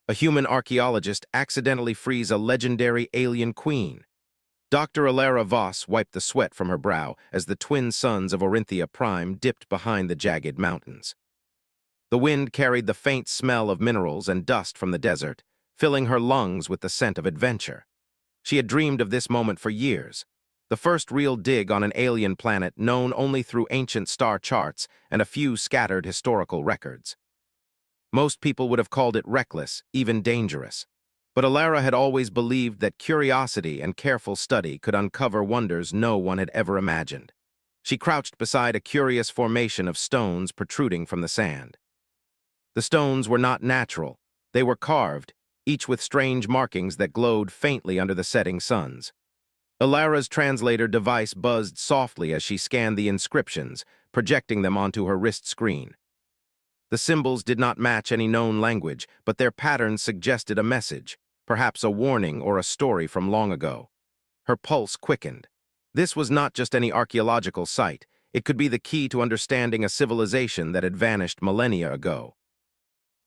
A human archaeologist accidentally frees a legendary alien queen. Dr. Alara Voss wiped the sweat from her brow as the twin suns of Orinthia Prime dipped behind the jagged mountains. The wind carried the faint smell of minerals and dust from the desert, filling her lungs with the scent of adventure. She had dreamed of this moment for years, the first real dig on an alien planet known only through ancient star charts and a few scattered historical records. Most people would have called it reckless, even dangerous. But Alara had always believed that curiosity and careful study could uncover wonders no one had ever imagined. She crouched beside a curious formation of stones protruding from the sand. The stones were not natural. They were carved, each with strange markings that glowed faintly under the setting suns. Alara's translator device buzzed softly as she scanned the inscriptions, projecting them onto her wrist screen. The symbols did not match any known language, but their patterns suggested a message, perhaps a warning or a story from long ago. Her pulse quickened. This was not just any archaeological site. It could be the key to understanding a civilization that had vanished millennia ago.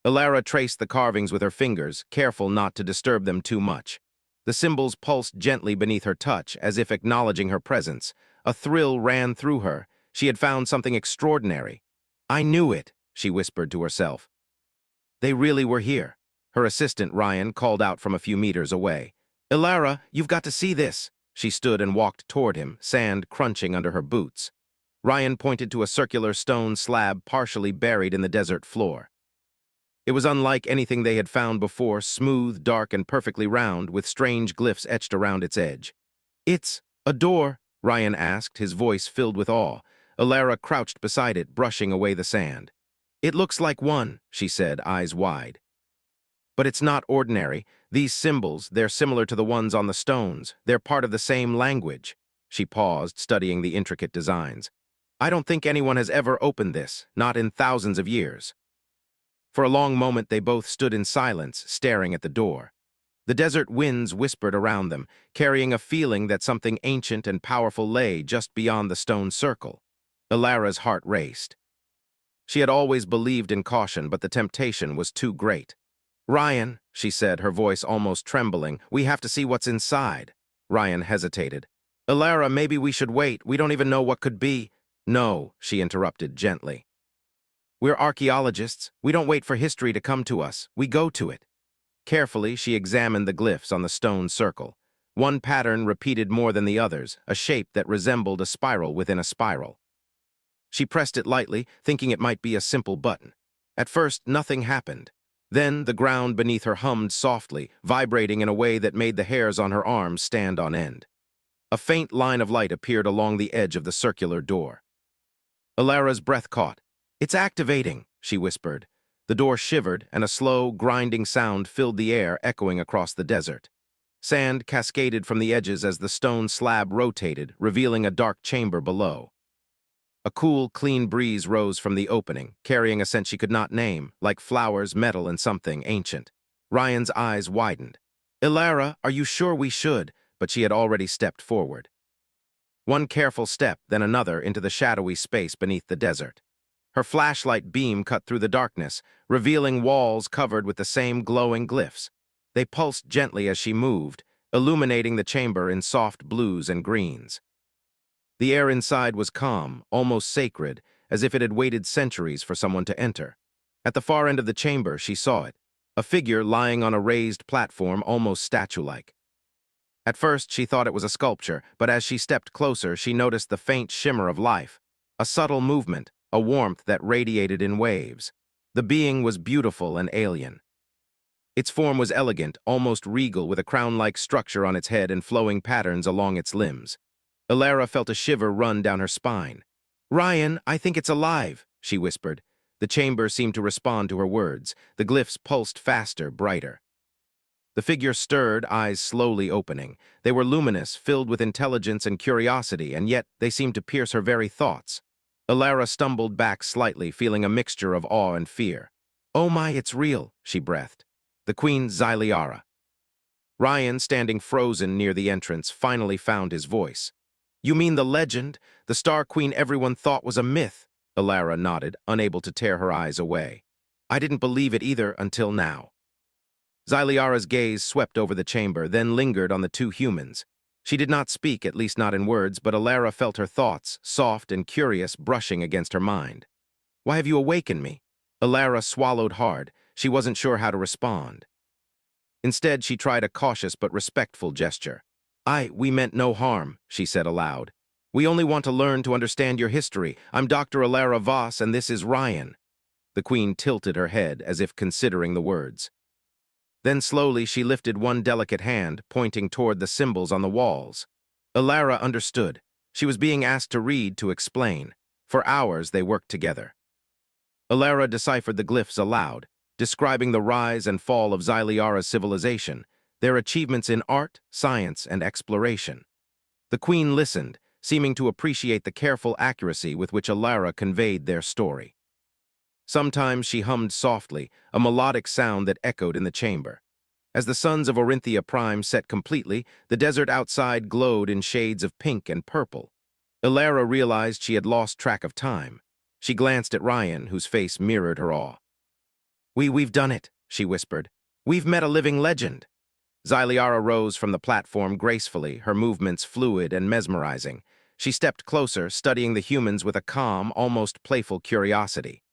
Alara traced the carvings with her fingers, careful not to disturb them too much. The symbols pulsed gently beneath her touch, as if acknowledging her presence. A thrill ran through her. She had found something extraordinary. "I knew it," she whispered to herself. They really were here. Her assistant, Ryan, called out from a few meters away. "Alara, you've got to see this." She stood and walked toward him, sand crunching under her boots. Ryan pointed to a circular stone slab partially buried in the desert floor. It was unlike anything they had found before, smooth, dark, and perfectly round, with strange glyphs etched around its edge. "It's a door?" Ryan asked, his voice filled with awe. Alara crouched beside it, brushing away the sand. "It looks like one," she said, eyes wide. "But it's not ordinary. These symbols, they're similar to the ones on the stones. They're part of the same language." She paused, studying the intricate designs. "I don't think anyone has ever opened this, not in thousands of years." For a long moment they both stood in silence, staring at the door. The desert winds whispered around them, carrying a feeling that something ancient and powerful lay just beyond the stone circle. Alara's heart raced. She had always believed in caution, but the temptation was too great. "Ryan," she said, her voice almost trembling, "we have to see what's inside." Ryan hesitated. "Alara, maybe we should wait. We don't even know what could be." "No," she interrupted gently. "We're archaeologists. We don't wait for history to come to us. We go to it." Carefully, she examined the glyphs on the stone circle. One pattern repeated more than the others, a shape that resembled a spiral within a spiral. She pressed it lightly, thinking it might be a simple button. At first, nothing happened. Then the ground beneath her hummed softly, vibrating in a way that made the hairs on her arms stand on end. A faint line of light appeared along the edge of the circular door. Alara's breath caught. "It's activating," she whispered. The door shivered, and a slow, grinding sound filled the air, echoing across the desert. Sand cascaded from the edges as the stone slab rotated, revealing a dark chamber below. A cool, clean breeze rose from the opening, carrying a scent she could not name, like flowers, metal, and something ancient. Ryan's eyes widened. "Alara, are you sure we should?" But she had already stepped forward. One careful step, then another, into the shadowy space beneath the desert. Her flashlight beam cut through the darkness, revealing walls covered with the same glowing glyphs. They pulsed gently as she moved, illuminating the chamber in soft blues and greens. The air inside was calm, almost sacred, as if it had waited centuries for someone to enter. At the far end of the chamber, she saw it, a figure lying on a raised platform, almost statue-like. At first, she thought it was a sculpture, but as she stepped closer, she noticed the faint shimmer of life, a subtle movement, a warmth that radiated in waves. The being was beautiful and alien. Its form was elegant, almost regal, with a crown-like structure on its head and flowing patterns along its limbs. Alara felt a shiver run down her spine. "Ryan, I think it's alive," she whispered. The chamber seemed to respond to her words. The glyphs pulsed faster, brighter. The figure stirred, eyes slowly opening. They were luminous, filled with intelligence and curiosity, and yet they seemed to pierce her very thoughts. Alara stumbled back slightly, feeling a mixture of awe and fear. "Oh my, it's real," she breathed. "The Queen Xyliara." Ryan, standing frozen near the entrance, finally found his voice. "You mean the legend, the Star Queen everyone thought was a myth?" Alara nodded, unable to tear her eyes away. "I didn't believe it either until now." Xyliara's gaze swept over the chamber, then lingered on the two humans. She did not speak, at least not in words, but Alara felt her thoughts, soft and curious, brushing against her mind. "Why have you awakened me?" Alara swallowed hard. She wasn't sure how to respond. Instead, she tried a cautious but respectful gesture. We meant no harm," she said aloud. "We only want to learn to understand your history. I'm Dr. Alara Voss, and this is Ryan." The queen tilted her head as if considering the words. Then slowly she lifted one delicate hand, pointing toward the symbols on the walls. Alara understood. She was being asked to read, to explain. For hours they worked together. Alara deciphered the glyphs aloud, describing the rise and fall of Xyliara's civilization, their achievements in art, science, and exploration. The queen listened, seeming to appreciate the careful accuracy with which Alara conveyed their story. Sometimes she hummed softly, a melodic sound that echoed in the chamber. As the suns of Orinthia Prime set completely, the desert outside glowed in shades of pink and purple. Alara realized she had lost track of time. She glanced at Ryan, whose face mirrored her awe. We've done it," she whispered. "We've met a living legend." Xyliara rose from the platform gracefully, her movements fluid and mesmerizing. She stepped closer, studying the humans with a calm, almost playful curiosity.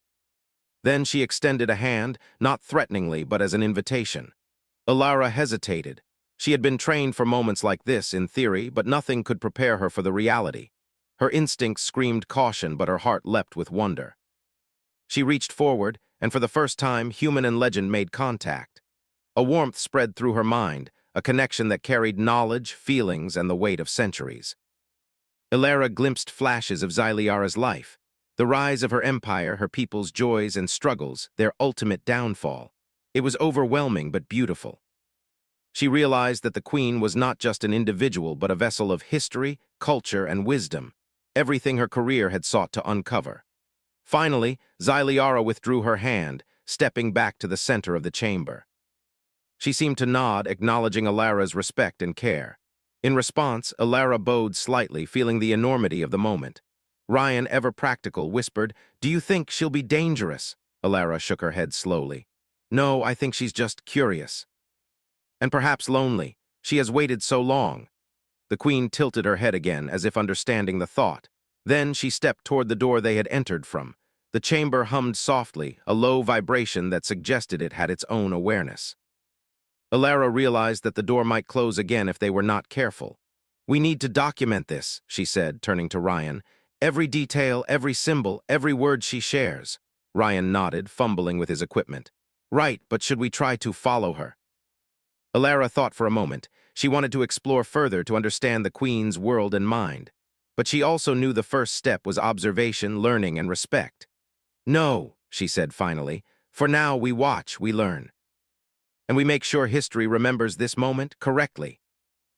Then she extended a hand, not threateningly, but as an invitation. Alara hesitated. She had been trained for moments like this, in theory, but nothing could prepare her for the reality. Her instincts screamed caution, but her heart leapt with wonder. She reached forward, and for the first time, human and legend made contact. A warmth spread through her mind, a connection that carried knowledge, feelings, and the weight of centuries. Alara glimpsed flashes of Xyliara's life, the rise of her empire, her people's joys and struggles, their ultimate downfall. It was overwhelming but beautiful. She realized that the queen was not just an individual but a vessel of history, culture, and wisdom, everything her career had sought to uncover. Finally, Xyliara withdrew her hand, stepping back to the center of the chamber. She seemed to nod, acknowledging Alara's respect and care. In response, Alara bowed slightly, feeling the enormity of the moment. Ryan, ever practical, whispered, "Do you think she'll be dangerous?" Alara shook her head slowly. "No, I think she's just curious. And perhaps lonely. She has waited so long." The queen tilted her head again, as if understanding the thought. Then she stepped toward the door they had entered from. The chamber hummed softly, a low vibration that suggested it had its own awareness. Alara realized that the door might close again if they were not careful. "We need to document this," she said, turning to Ryan. "Every detail, every symbol, every word she shares." Ryan nodded, fumbling with his equipment. "Right, but should we try to follow her?" Alara thought for a moment. She wanted to explore further to understand the queen's world and mind. But she also knew the first step was observation, learning, and respect. "No," she said finally. "For now, we watch, we learn. And we make sure history remembers this moment correctly."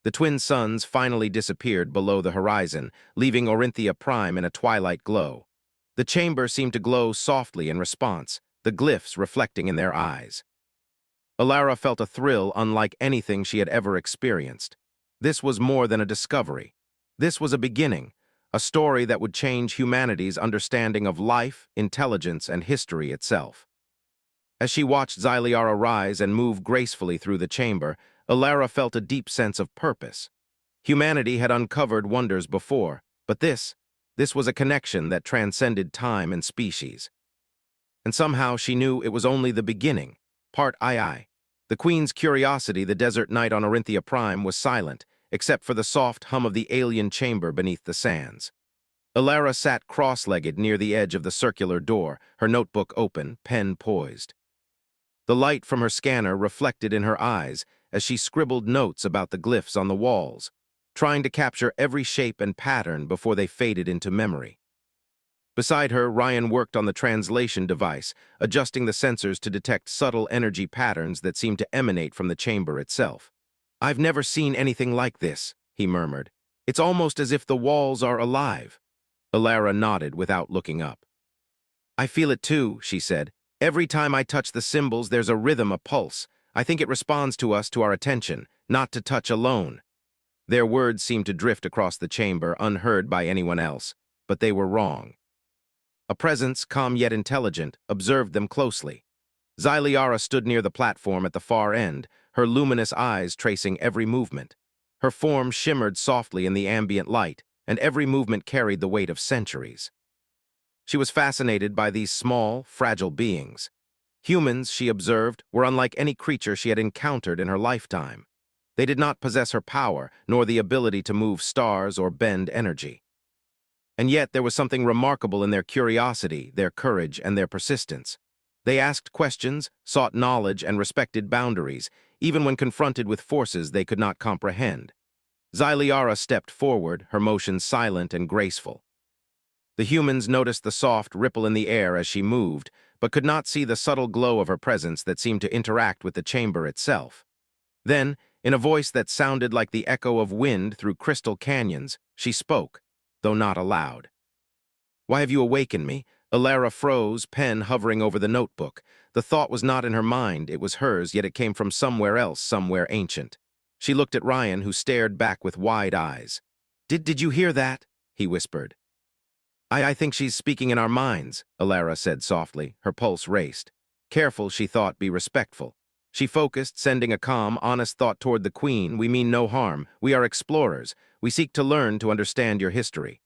The twin suns finally disappeared below the horizon, leaving Orinthia Prime in a twilight glow. The chamber seemed to glow softly in response, the glyphs reflecting in their eyes. Alara felt a thrill unlike anything she had ever experienced. This was more than a discovery. This was a beginning, a story that would change humanity's understanding of life, intelligence, and history itself. As she watched Xyliara rise and move gracefully through the chamber, Alara felt a deep sense of purpose. Humanity had uncovered wonders before, but this was a connection that transcended time and species. And somehow she knew it was only the beginning. Part II. The queen's curiosity the desert night on Orinthia Prime was silent, except for the soft hum of the alien chamber beneath the sands. Alara sat cross-legged near the edge of the circular door, her notebook open, pen poised. The light from her scanner reflected in her eyes as she scribbled notes about the glyphs on the walls, trying to capture every shape and pattern before they faded into memory. Beside her, Ryan worked on the translation device, adjusting the sensors to detect subtle energy patterns that seemed to emanate from the chamber itself. "I've never seen anything like this," he murmured. "It's almost as if the walls are alive." Alara nodded without looking up. "I feel it too," she said. "Every time I touch the symbols, there's a rhythm, a pulse. I think it responds to us, to our attention, not to touch alone." Their words seemed to drift across the chamber, unheard by anyone else, but they were wrong. A presence, calm yet intelligent, observed them closely. Xyliara stood near the platform at the far end, her luminous eyes tracing every movement. Her form shimmered softly in the ambient light, and every movement carried the weight of centuries. She was fascinated by these small, fragile beings. Humans, she observed, were unlike any creature she had encountered in her lifetime. They did not possess her power, nor the ability to move stars or bend energy. And yet there was something remarkable in their curiosity, their courage, and their persistence. They asked questions, sought knowledge, and respected boundaries, even when confronted with forces they could not comprehend. Xyliara stepped forward, her motions silent and graceful. The humans noticed the soft ripple in the air as she moved, but could not see the subtle glow of her presence that seemed to interact with the chamber itself. Then, in a voice that sounded like the echo of wind through crystal canyons, she spoke, though not aloud. "Why have you awakened me?" Alara froze, pen hovering over the notebook. The thought was not in her mind, it was hers, yet it came from somewhere else, somewhere ancient. She looked at Ryan, who stared back with wide eyes. Did you hear that?" he whispered. I think she's speaking in our minds," Alara said softly. Her pulse raced. Careful, she thought, be respectful. She focused, sending a calm, honest thought toward the Queen. "We mean no harm. We are explorers. We seek to learn to understand your history."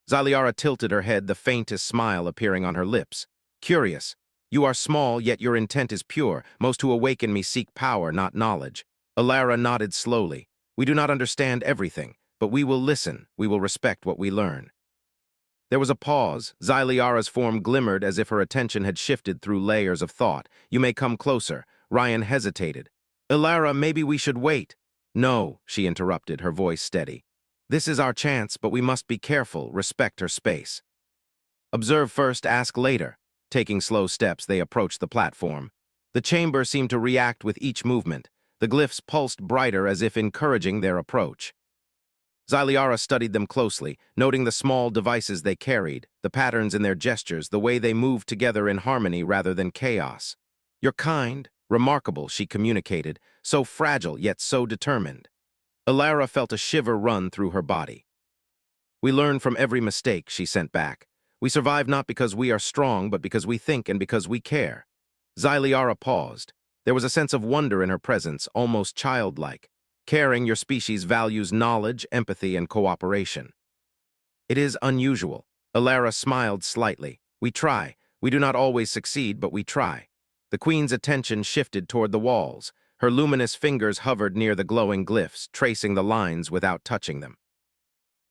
Xyliara tilted her head, the faintest smile appearing on her lips. "Curious. You are small, yet your intent is pure. Most who awaken me seek power, not knowledge." Alara nodded slowly. "We do not understand everything, but we will listen. We will respect what we learn." There was a pause. Xyliara's form glimmered as if her attention had shifted through layers of thought. "You may come closer." Ryan hesitated. "Alara, maybe we should wait." "No," she interrupted, her voice steady. "This is our chance, but we must be careful, respect her space. Observe first, ask later." Taking slow steps, they approached the platform. The chamber seemed to react with each movement. The glyphs pulsed brighter as if encouraging their approach. Xyliara studied them closely, noting the small devices they carried, the patterns in their gestures, the way they moved together in harmony rather than chaos. "You're kind, remarkable," she communicated, "so fragile yet so determined." Alara felt a shiver run through her body. "We learn from every mistake," she sent back. "We survive not because we are strong, but because we think and because we care." Xyliara paused. There was a sense of wonder in her presence, almost childlike. "Caring, your species values knowledge, empathy, and cooperation." "It is unusual." Alara smiled slightly. "We try. We do not always succeed, but we try." The Queen's attention shifted toward the walls. Her luminous fingers hovered near the glowing glyphs, tracing the lines without touching them.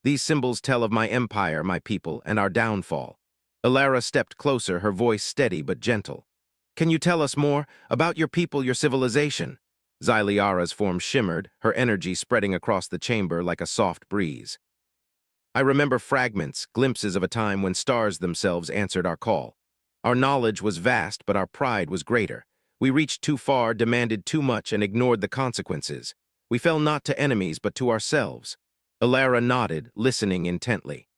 "These symbols tell of my empire, my people, and our downfall." Alara stepped closer, her voice steady but gentle. "Can you tell us more about your people, your civilization?" Xyliara's form shimmered, her energy spreading across the chamber like a soft breeze. "I remember fragments, glimpses of a time when stars themselves answered our call. Our knowledge was vast, but our pride was greater. We reached too far, demanded too much, and ignored the consequences. We fell not to enemies, but to ourselves." Alara nodded, listening intently.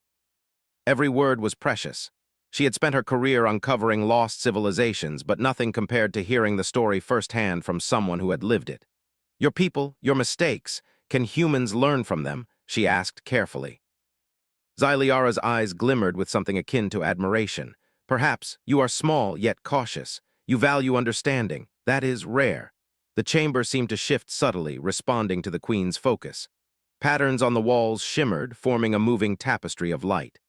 Every word was precious. She had spent her career uncovering lost civilizations, but nothing compared to hearing the story firsthand from someone who had lived it. "Your people, your mistakes, can humans learn from them?" she asked carefully. Xyliara's eyes glimmered with something akin to admiration. "Perhaps. You are small, yet cautious. You value understanding. That is rare." The chamber seemed to shift subtly, responding to the Queen's focus. Patterns on the walls shimmered, forming a moving tapestry of light.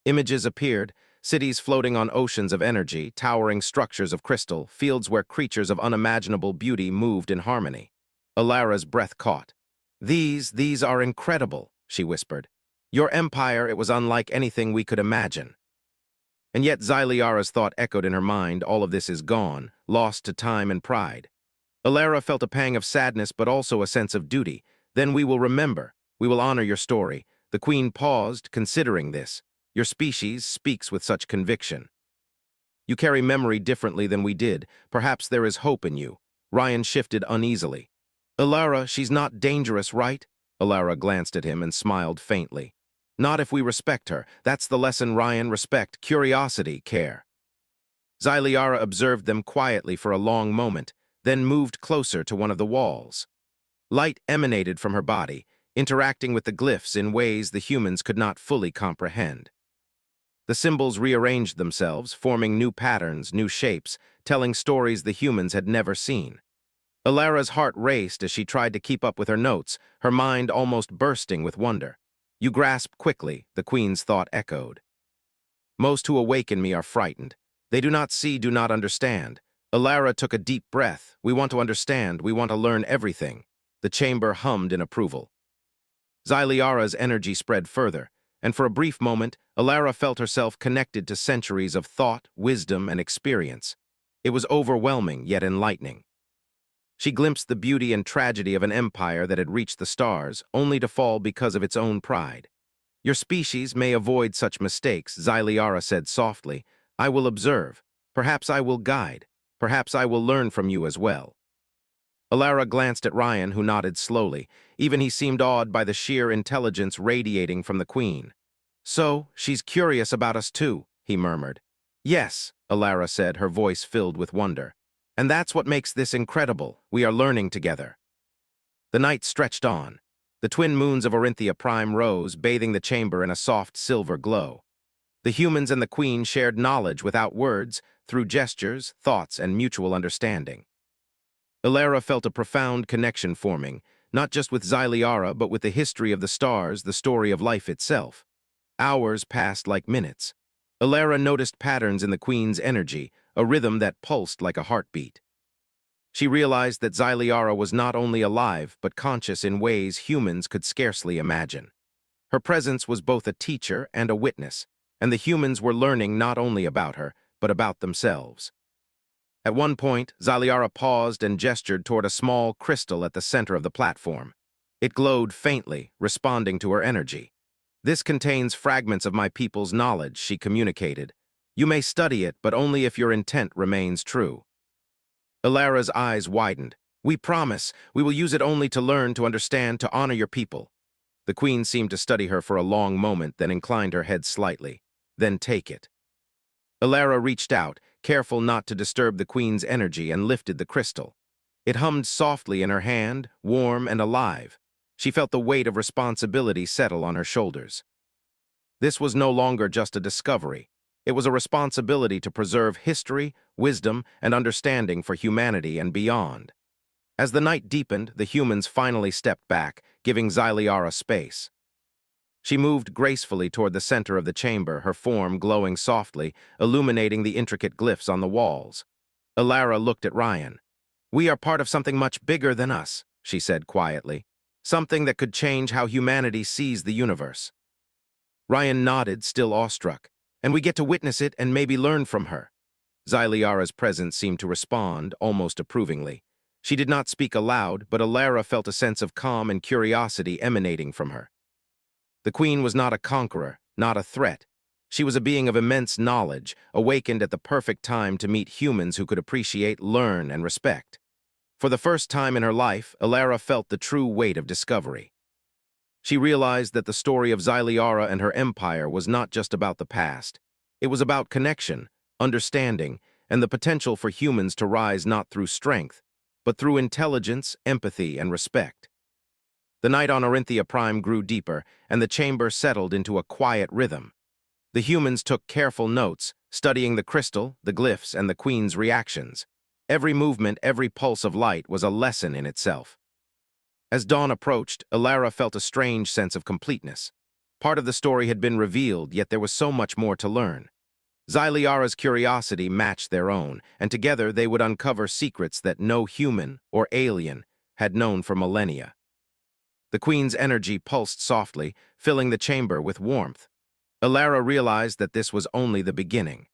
Images appeared, cities floating on oceans of energy, towering structures of crystal, fields where creatures of unimaginable beauty moved in harmony. Alara's breath caught. These are incredible," she whispered. "Your empire, it was unlike anything we could imagine." And yet Xyliara's thought echoed in her mind, all of this is gone, lost to time and pride. Alara felt a pang of sadness, but also a sense of duty. "Then we will remember. We will honor your story." The Queen paused, considering this. "Your species speaks with such conviction. You carry memory differently than we did. Perhaps there is hope in you." Ryan shifted uneasily. "Alara, she's not dangerous, right?" Alara glanced at him and smiled faintly. "Not if we respect her. That's the lesson, Ryan. Respect, curiosity, care." Xyliara observed them quietly for a long moment, then moved closer to one of the walls. Light emanated from her body, interacting with the glyphs in ways the humans could not fully comprehend. The symbols rearranged themselves, forming new patterns, new shapes, telling stories the humans had never seen. Alara's heart raced as she tried to keep up with her notes, her mind almost bursting with wonder. You grasp quickly, the queen's thought echoed. Most who awaken me are frightened. They do not see, do not understand. Alara took a deep breath. We want to understand, we want to learn everything. The chamber hummed in approval. Xyliara's energy spread further, and for a brief moment, Alara felt herself connected to centuries of thought, wisdom, and experience. It was overwhelming, yet enlightening. She glimpsed the beauty and tragedy of an empire that had reached the stars, only to fall because of its own pride. Your species may avoid such mistakes, Xyliara said softly. I will observe. Perhaps I will guide. Perhaps I will learn from you as well. Alara glanced at Ryan, who nodded slowly. Even he seemed awed by the sheer intelligence radiating from the queen. So, she's curious about us too, he murmured. Yes, Alara said, her voice filled with wonder. And that's what makes this incredible. We are learning together. The night stretched on. The twin moons of Orinthia Prime rose, bathing the chamber in a soft silver glow. The humans and the queen shared knowledge without words, through gestures, thoughts, and mutual understanding. Alara felt a profound connection forming, not just with Xyliara, but with the history of the stars, the story of life itself. Hours passed like minutes. Alara noticed patterns in the queen's energy, a rhythm that pulsed like a heartbeat. She realized that Xyliara was not only alive, but conscious in ways humans could scarcely imagine. Her presence was both a teacher and a witness, and the humans were learning not only about her, but about themselves. At one point, Xyliara paused and gestured toward a small crystal at the center of the platform. It glowed faintly, responding to her energy. This contains fragments of my people's knowledge, she communicated. You may study it, but only if your intent remains true. Alara's eyes widened. We promise, we will use it only to learn, to understand, to honor your people. The queen seemed to study her for a long moment, then inclined her head slightly. Then take it. Alara reached out, careful not to disturb the queen's energy, and lifted the crystal. It hummed softly in her hand, warm and alive. She felt the weight of responsibility settle on her shoulders. This was no longer just a discovery. It was a responsibility to preserve history, wisdom, and understanding for humanity and beyond. As the night deepened, the humans finally stepped back, giving Xyliara space. She moved gracefully toward the center of the chamber, her form glowing softly, illuminating the intricate glyphs on the walls. Alara looked at Ryan. We are part of something much bigger than us, she said quietly. Something that could change how humanity sees the universe. Ryan nodded, still awestruck. And we get to witness it and maybe learn from her. Xyliara's presence seemed to respond, almost approvingly. She did not speak aloud, but Alara felt a sense of calm and curiosity emanating from her. The queen was not a conqueror, not a threat. She was a being of immense knowledge, awakened at the perfect time to meet humans who could appreciate, learn, and respect. For the first time in her life, Alara felt the true weight of discovery. She realized that the story of Xyliara and her empire was not just about the past. It was about connection, understanding, and the potential for humans to rise not through strength, but through intelligence, empathy, and respect. The night on Orinthia Prime grew deeper, and the chamber settled into a quiet rhythm. The humans took careful notes, studying the crystal, the glyphs, and the queen's reactions. Every movement, every pulse of light was a lesson in itself. As dawn approached, Alara felt a strange sense of completeness. Part of the story had been revealed, yet there was so much more to learn. Xyliara's curiosity matched their own, and together they would uncover secrets that no human or alien had known for millennia. The queen's energy pulsed softly, filling the chamber with warmth. Alara realized that this was only the beginning.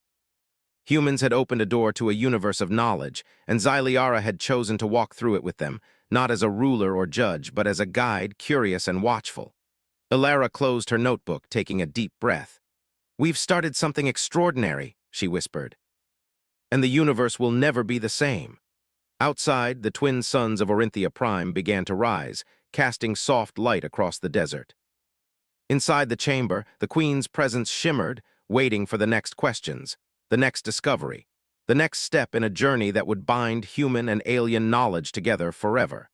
Humans had opened a door to a universe of knowledge, and Xyliara had chosen to walk through it with them, not as a ruler or judge, but as a guide, curious and watchful. Alara closed her notebook, taking a deep breath. We've started something extraordinary, she whispered. And the universe will never be the same. Outside, the twin suns of Orinthia Prime began to rise, casting soft light across the desert. Inside the chamber, the queen's presence shimmered, waiting for the next questions, the next discovery, the next step in a journey that would bind human and alien knowledge together forever.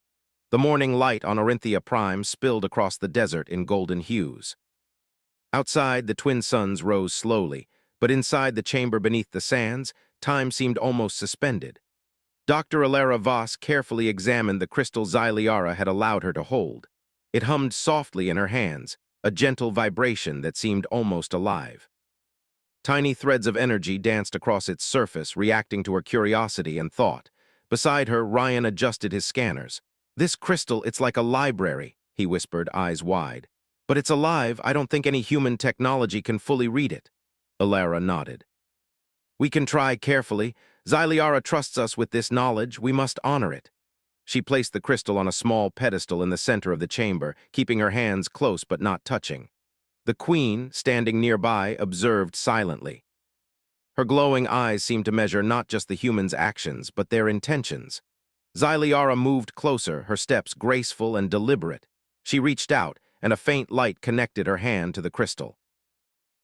The morning light on Orinthia Prime spilled across the desert in golden hues. Outside, the twin suns rose slowly, But inside the chamber beneath the sands, time seemed almost suspended. Dr. Alara Voss carefully examined the crystal Xyliara had allowed her to hold. It hummed softly in her hands, a gentle vibration that seemed almost alive. Tiny threads of energy danced across its surface, reacting to her curiosity and thought. Beside her, Ryan adjusted his scanners. "This crystal, it's like a library," he whispered, eyes wide. "But it's alive. I don't think any human technology can fully read it." Alara nodded. "We can try carefully. Xyliara trusts us with this knowledge. We must honor it." She placed the crystal on a small pedestal in the center of the chamber, keeping her hands close but not touching. The queen, standing nearby, observed silently. Her glowing eyes seemed to measure not just the humans' actions, but their intentions. Xyliara moved closer, her steps graceful and deliberate. She reached out, and a faint light connected her hand to the crystal.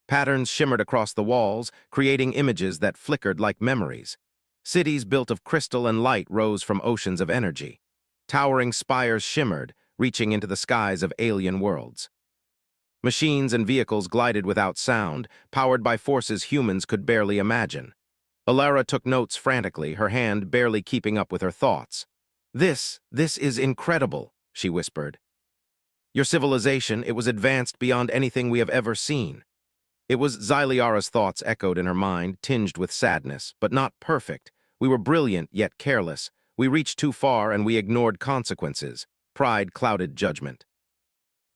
Patterns shimmered across the walls, creating images that flickered like memories. Cities built of crystal and light rose from oceans of energy. Towering spires shimmered, reaching into the skies of alien worlds. Machines and vehicles glided without sound, powered by forces humans could barely imagine. Alara took notes frantically, her hand barely keeping up with her thoughts. This is incredible," she whispered. "Your civilization, it was advanced beyond anything we have ever seen." It was Xyliara's thoughts echoed in her mind, tinged with sadness, but not perfect. "We were brilliant, yet careless. We reached too far, and we ignored consequences. Pride clouded judgment."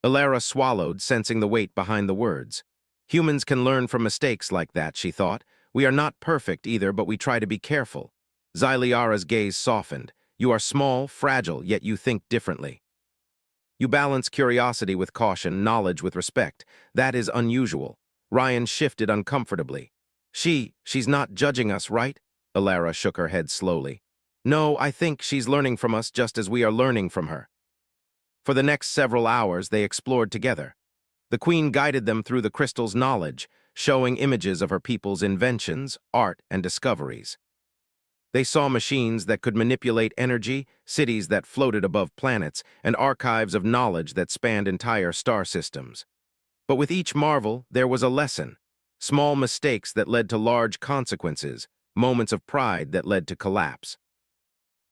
Alara swallowed, sensing the weight behind the words. "Humans can learn from mistakes like that," she thought. "We are not perfect either, but we try to be careful." Xyliara's gaze softened. "You are small, fragile, yet you think differently. You balance curiosity with caution, knowledge with respect. That is unusual." Ryan shifted uncomfortably. She's not judging us, right?" Alara shook her head slowly. "No, I think she's learning from us just as we are learning from her." For the next several hours, they explored together. The queen guided them through the crystal's knowledge, showing images of her people's inventions, art, and discoveries. They saw machines that could manipulate energy, cities that floated above planets, and archives of knowledge that spanned entire star systems. But with each marvel, there was a lesson. Small mistakes that led to large consequences, moments of pride that led to collapse.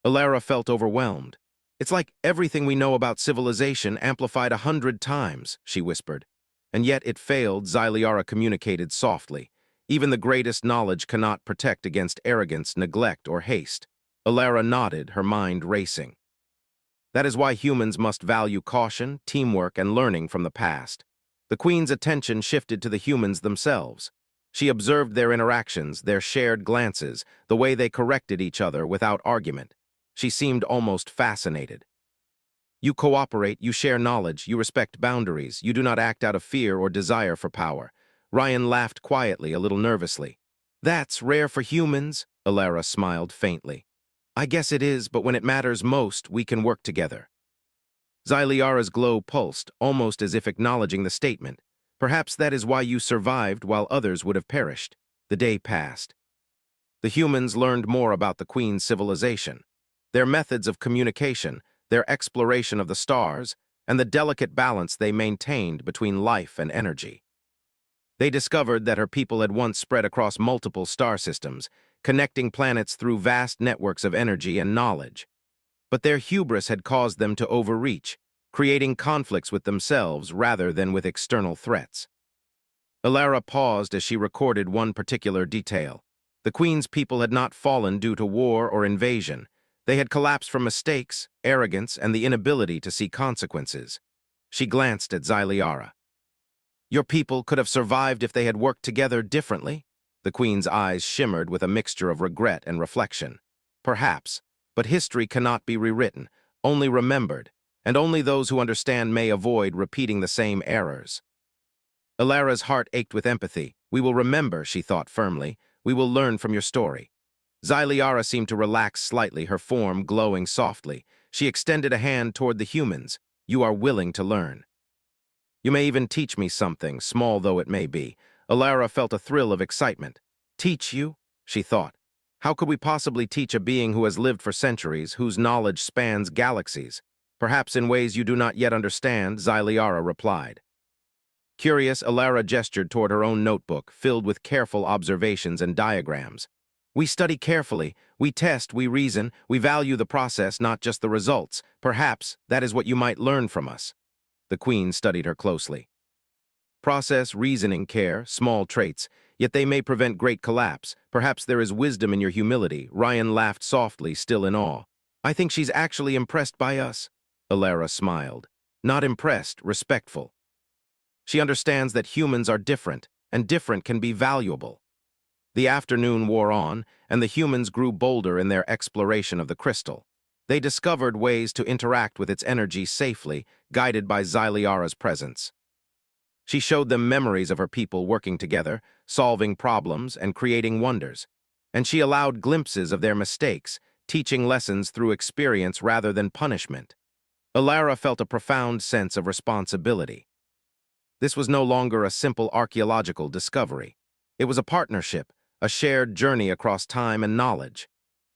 Alara felt overwhelmed. "It's like everything we know about civilization amplified 100 times," she whispered. "And yet it failed," Xyliara communicated softly. "Even the greatest knowledge cannot protect against arrogance, neglect, or haste." Alara nodded, her mind racing. "That is why humans must value caution, teamwork, and learning from the past." The queen's attention shifted to the humans themselves. She observed their interactions, their shared glances, the way they corrected each other without argument. She seemed almost fascinated. "You cooperate, you share knowledge, you respect boundaries, you do not act out of fear or desire for power." Ryan laughed quietly, a little nervously. "That's rare for humans," Alara smiled faintly. "I guess it is, but when it matters most, we can work together." Xyliara's glow pulsed, almost as if acknowledging the statement. "Perhaps that is why you survived while others would have perished." The day passed. The humans learned more about the Queen's civilization, their methods of communication, their exploration of the stars, and the delicate balance they maintained between life and energy. They discovered that her people had once spread across multiple star systems, connecting planets through vast networks of energy and knowledge. But their hubris had caused them to overreach, creating conflicts with themselves rather than with external threats. Alara paused as she recorded one particular detail. The Queen's people had not fallen due to war or invasion. They had collapsed from mistakes, arrogance, and the inability to see consequences. She glanced at Xyliara. "Your people could have survived if they had worked together differently?" The Queen's eyes shimmered with a mixture of regret and reflection. "Perhaps. But history cannot be rewritten, only remembered, and only those who understand may avoid repeating the same errors." Alara's heart ached with empathy. "We will remember," she thought firmly. "We will learn from your story." Xyliara seemed to relax slightly, her form glowing softly. She extended a hand toward the humans. "You are willing to learn. You may even teach me something, small though it may be." Alara felt a thrill of excitement. "Teach you?" she thought. "How could we possibly teach a being who has lived for centuries, whose knowledge spans galaxies?" "Perhaps in ways you do not yet understand," Xyliara replied. Curious, Alara gestured toward her own notebook, filled with careful observations and diagrams. We study carefully, we test, we reason, we value the process, not just the results. Perhaps that is what you might learn from us. The Queen studied her closely. Process, reasoning, care, small traits, yet they may prevent great collapse. Perhaps there is wisdom in your humility. Ryan laughed softly, still in awe. I think she's actually impressed by us. Alara smiled. Not impressed, respectful. She understands that humans are different, and different can be valuable. The afternoon wore on, and the humans grew bolder in their exploration of the crystal. They discovered ways to interact with its energy safely, guided by Xyliara's presence. She showed them memories of her people working together, solving problems and creating wonders. And she allowed glimpses of their mistakes, teaching lessons through experience rather than punishment. Alara felt a profound sense of responsibility. This was no longer a simple archaeological discovery. It was a partnership, a shared journey across time and knowledge.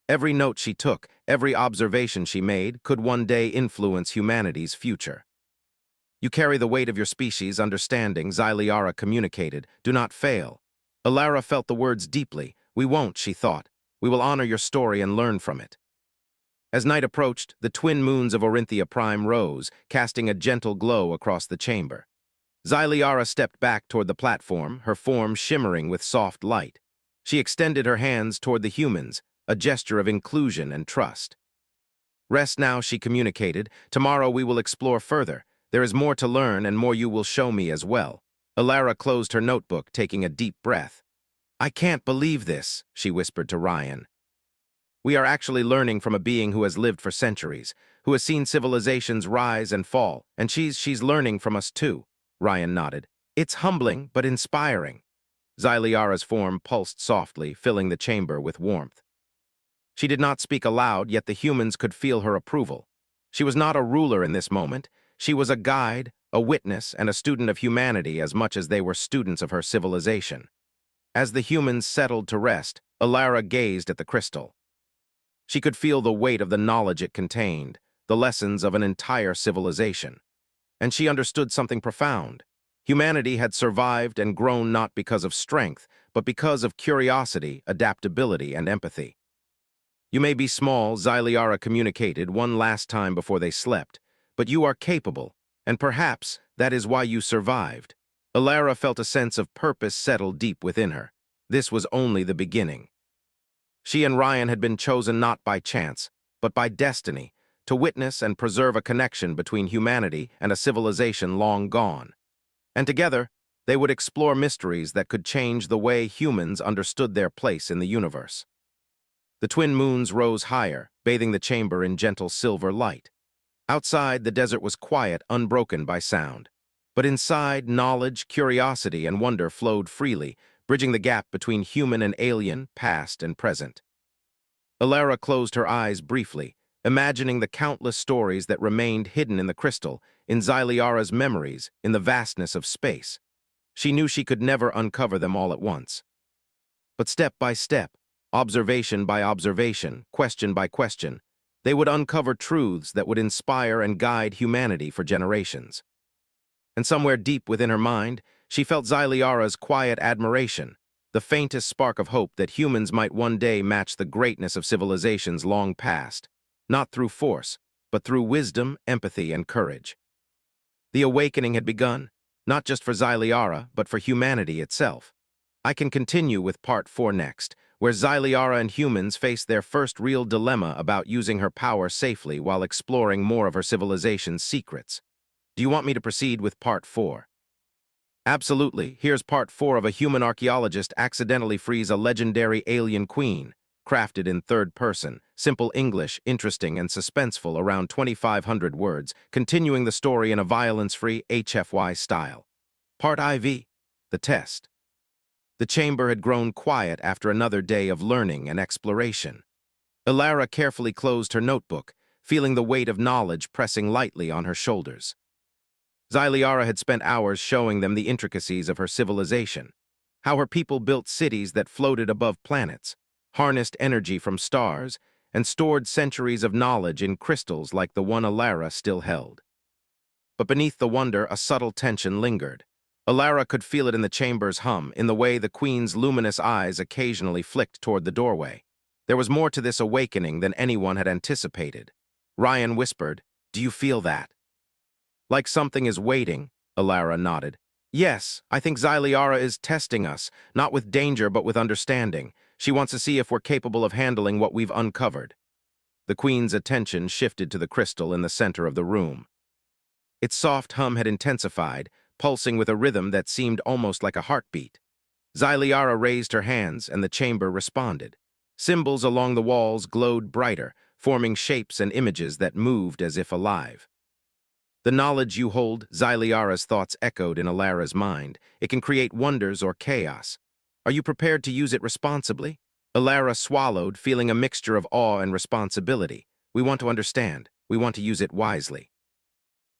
Every note she took, every observation she made, could one day influence humanity's future. You carry the weight of your species' understanding, Xyliara communicated. Do not fail. Alara felt the words deeply. We won't, she thought. We will honor your story and learn from it. As night approached, the twin moons of Orinthia Prime rose, casting a gentle glow across the chamber. Xyliara stepped back toward the platform, her form shimmering with soft light. She extended her hands toward the humans, a gesture of inclusion and trust. Rest now, she communicated. Tomorrow we will explore further. There is more to learn and more you will show me as well. Alara closed her notebook, taking a deep breath. I can't believe this, she whispered to Ryan. We are actually learning from a being who has lived for centuries, who has seen civilizations rise and fall, and she's learning from us too. Ryan nodded. It's humbling, but inspiring. Xyliara's form pulsed softly, filling the chamber with warmth. She did not speak aloud, yet the humans could feel her approval. She was not a ruler in this moment. She was a guide, a witness, and a student of humanity as much as they were students of her civilization. As the humans settled to rest, Alara gazed at the crystal. She could feel the weight of the knowledge it contained, the lessons of an entire civilization. And she understood something profound. Humanity had survived and grown not because of strength, but because of curiosity, adaptability, and empathy. You may be small, Xyliara communicated one last time before they slept, but you are capable, and perhaps that is why you survived. Alara felt a sense of purpose settle deep within her. This was only the beginning. She and Ryan had been chosen not by chance, but by destiny, to witness and preserve a connection between humanity and a civilization long gone. And together, they would explore mysteries that could change the way humans understood their place in the universe. The twin moons rose higher, bathing the chamber in gentle silver light. Outside, the desert was quiet, unbroken by sound. But inside, knowledge, curiosity, and wonder flowed freely, bridging the gap between human and alien, past and present. Alara closed her eyes briefly, imagining the countless stories that remained hidden in the crystal, in Xyliara's memories, in the vastness of space. She knew she could never uncover them all at once. But step by step, observation by observation, question by question, they would uncover truths that would inspire and guide humanity for generations. And somewhere deep within her mind, she felt Xyliara's quiet admiration, the faintest spark of hope that humans might one day match the greatness of civilizations long past, not through force, but through wisdom, empathy, and courage. The awakening had begun, not just for Xyliara, but for humanity itself. I can continue with Part 4 next, where Xyliara and humans face their first real dilemma about using her power safely while exploring more of her civilization's secrets. Do you want me to proceed with Part 4? Absolutely. Here's Part 4 of a human archaeologist accidentally frees a legendary alien queen, crafted in third person, simple English, interesting and suspenseful, around 2,500 words, continuing the story in a violence-free HFY style. Part IV, the test. The chamber had grown quiet after another day of learning and exploration. Alara carefully closed her notebook, feeling the weight of knowledge pressing lightly on her shoulders. Xyliara had spent hours showing them the intricacies of her civilization, how her people built cities that floated above planets, harnessed energy from stars, and stored centuries of knowledge in crystals like the one Alara still held. But beneath the wonder, a subtle tension lingered. Alara could feel it in the chamber's hum, in the way the queen's luminous eyes occasionally flicked toward the doorway. There was more to this awakening than anyone had anticipated. Ryan whispered, "Do you feel that?" "Like something is waiting," Alara nodded. "Yes, I think Xyliara is testing us, not with danger but with understanding. She wants to see if we're capable of handling what we've uncovered." The queen's attention shifted to the crystal in the center of the room. Its soft hum had intensified, pulsing with a rhythm that seemed almost like a heartbeat. Xyliara raised her hands, and the chamber responded. Symbols along the walls glowed brighter, forming shapes and images that moved as if alive. "The knowledge you hold," Xyliara's thoughts echoed in Alara's mind. "It can create wonders or chaos. Are you prepared to use it responsibly?" Alara swallowed, feeling a mixture of awe and responsibility. "We want to understand. We want to use it wisely."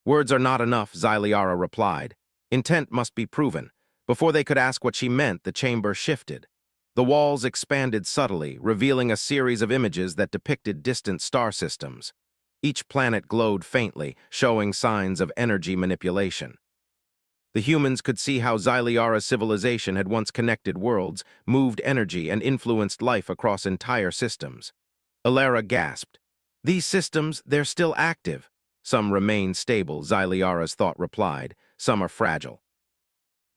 "Words are not enough," Xyliara replied. "Intent must be proven." Before they could ask what she meant, the chamber shifted. The walls expanded subtly, revealing a series of images that depicted distant star systems. Each planet glowed faintly, showing signs of energy manipulation. The humans could see how Xyliara's civilization had once connected worlds, moved energy, and influenced life across entire systems. Alara gasped. "These systems, they're still active." "Some remain stable," Xyliara's thought replied. "Some are fragile.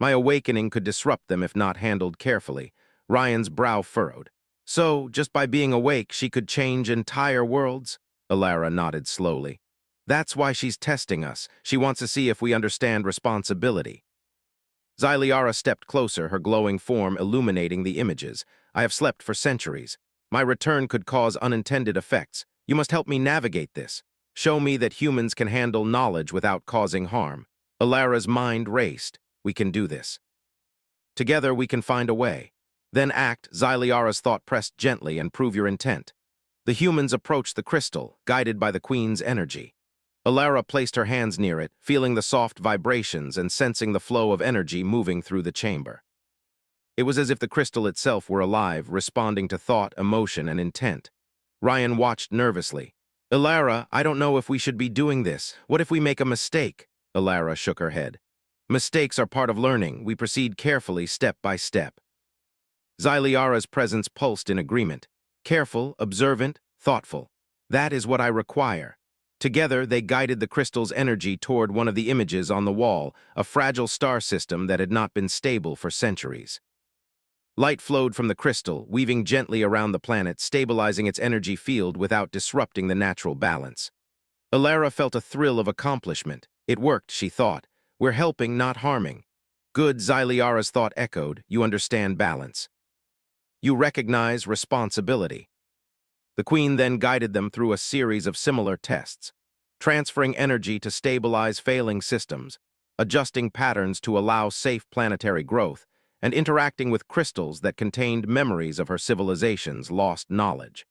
My awakening could disrupt them if not handled carefully." Ryan's brow furrowed. "So, just by being awake, she could change entire worlds?" Alara nodded slowly. "That's why she's testing us. She wants to see if we understand responsibility." Xyliara stepped closer, her glowing form illuminating the images. "I have slept for centuries. My return could cause unintended effects. You must help me navigate this. Show me that humans can handle knowledge without causing harm." Alara's mind raced. "We can do this. Together we can find a way." "Then act," Xyliara's thought pressed gently, "and prove your intent." The humans approached the crystal, guided by the queen's energy. Alara placed her hands near it, feeling the soft vibrations and sensing the flow of energy moving through the chamber. It was as if the crystal itself were alive, responding to thought, emotion, and intent. Ryan watched nervously. "Alara, I don't know if we should be doing this. What if we make a mistake?" Alara shook her head. "Mistakes are part of learning. We proceed carefully, step by step." Xyliara's presence pulsed in agreement. "Careful, observant, thoughtful. That is what I require." Together, they guided the crystal's energy toward one of the images on the wall, a fragile star system that had not been stable for centuries. Light flowed from the crystal, weaving gently around the planet, stabilizing its energy field without disrupting the natural balance. Alara felt a thrill of accomplishment. It worked, she thought. "We're helping, not harming." "Good," Xyliara's thought echoed. "You understand balance. You recognize responsibility." The queen then guided them through a series of similar tests, transferring energy to stabilize failing systems, adjusting patterns to allow safe planetary growth, and interacting with crystals that contained memories of her civilization's lost knowledge.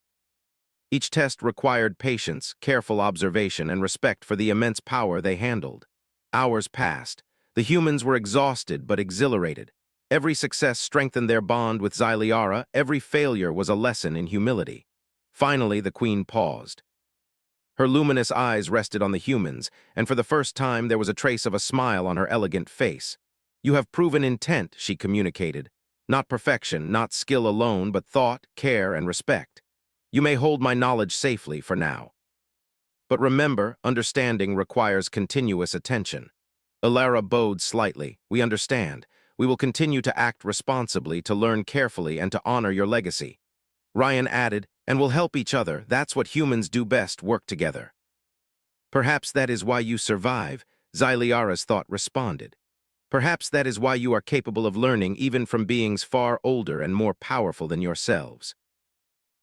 Each test required patience, careful observation, and respect for the immense power they handled. Hours passed. The humans were exhausted but exhilarated. Every success strengthened their bond with Xyliara. Every failure was a lesson in humility. Finally, the queen paused. Her luminous eyes rested on the humans, and for the first time there was a trace of a smile on her elegant face. "You have proven intent," she communicated. "Not perfection, not skill alone, but thought, care, and respect. You may hold my knowledge safely for now. But remember, understanding requires continuous attention." Alara bowed slightly. "We understand. We will continue to act responsibly, to learn carefully, and to honor your legacy." Ryan added, "And we'll help each other. That's what humans do best, work together." "Perhaps that is why you survive," Xyliara's thought responded. "Perhaps that is why you are capable of learning even from beings far older and more powerful than yourselves."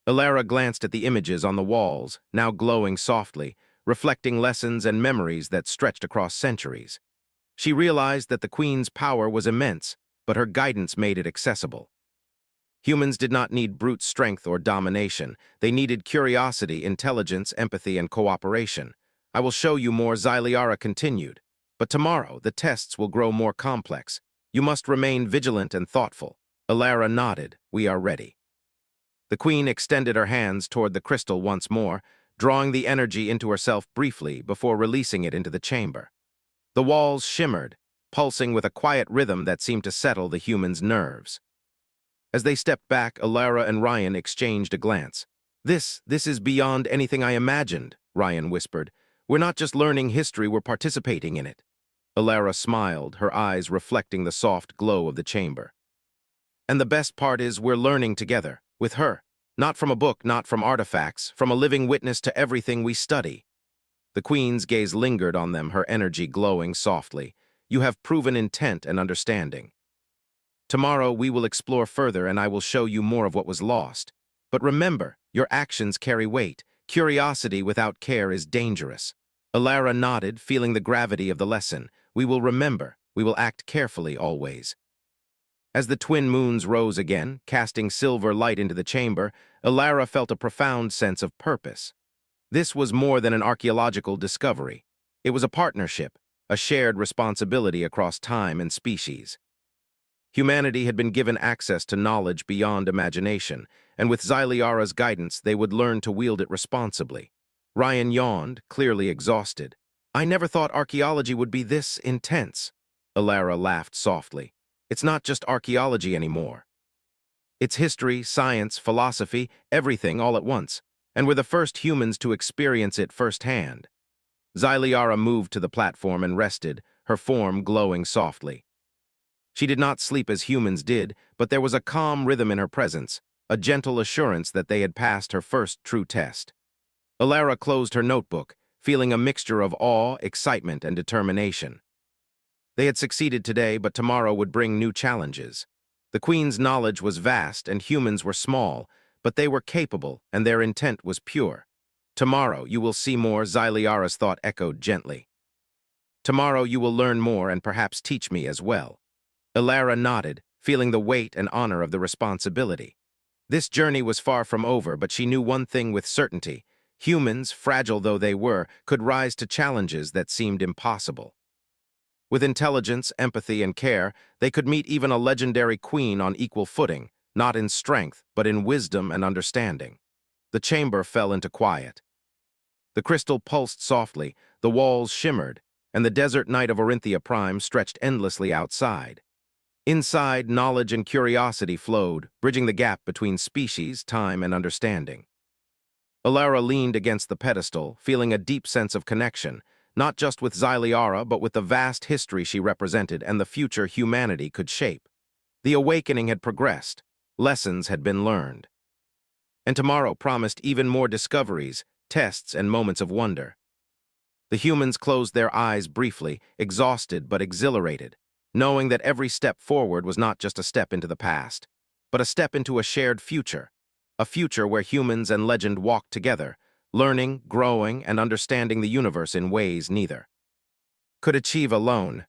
Alara glanced at the images on the walls, now glowing softly, reflecting lessons and memories that stretched across centuries. She realized that the queen's power was immense, but her guidance made it accessible. Humans did not need brute strength or domination. They needed curiosity, intelligence, empathy, and cooperation. "I will show you more," Xyliara continued. "But tomorrow, the tests will grow more complex. You must remain vigilant and thoughtful." Alara nodded. "We are ready." The queen extended her hands toward the crystal once more, drawing the energy into herself briefly before releasing it into the chamber. The walls shimmered, pulsing with a quiet rhythm that seemed to settle the humans' nerves. As they stepped back, Alara and Ryan exchanged a glance. This is beyond anything I imagined," Ryan whispered. "We're not just learning history, we're participating in it." Alara smiled, her eyes reflecting the soft glow of the chamber. "And the best part is we're learning together, with her. Not from a book, not from artifacts, from a living witness to everything we study." The Queen's gaze lingered on them, her energy glowing softly. "You have proven intent and understanding. Tomorrow we will explore further and I will show you more of what was lost. But remember, your actions carry weight. Curiosity without care is dangerous." Alara nodded, feeling the gravity of the lesson. "We will remember. We will act carefully always." As the twin moons rose again, casting silver light into the chamber, Alara felt a profound sense of purpose. This was more than an archaeological discovery. It was a partnership, a shared responsibility across time and species. Humanity had been given access to knowledge beyond imagination, and with Xyliara's guidance, they would learn to wield it responsibly. Ryan yawned, clearly exhausted. "I never thought archaeology would be this intense." Alara laughed softly. "It's not just archaeology anymore. It's history, science, philosophy, everything all at once, and we're the first humans to experience it firsthand." Xyliara moved to the platform and rested, her form glowing softly. She did not sleep as humans did, but there was a calm rhythm in her presence, a gentle assurance that they had passed her first true test. Alara closed her notebook, feeling a mixture of awe, excitement, and determination. They had succeeded today, but tomorrow would bring new challenges. The Queen's knowledge was vast and humans were small, but they were capable and their intent was pure. "Tomorrow you will see more," Xyliara's thought echoed gently. "Tomorrow you will learn more and perhaps teach me as well." Alara nodded, feeling the weight and honor of the responsibility. This journey was far from over, but she knew one thing with certainty. Humans, fragile though they were, could rise to challenges that seemed impossible. With intelligence, empathy, and care, they could meet even a legendary queen on equal footing, not in strength, but in wisdom and understanding. The chamber fell into quiet. The crystal pulsed softly, the walls shimmered, and the desert night of Orinthia Prime stretched endlessly outside. Inside, knowledge and curiosity flowed, bridging the gap between species, time, and understanding. Alara leaned against the pedestal, feeling a deep sense of connection, not just with Xyliara, but with the vast history she represented and the future humanity could shape. The awakening had progressed. Lessons had been learned. And tomorrow promised even more discoveries, tests, and moments of wonder. The humans closed their eyes briefly, exhausted but exhilarated, knowing that every step forward was not just a step into the past, but a step into a shared future, a future where humans and legend walked together, learning, growing, and understanding the universe in ways neither could achieve alone.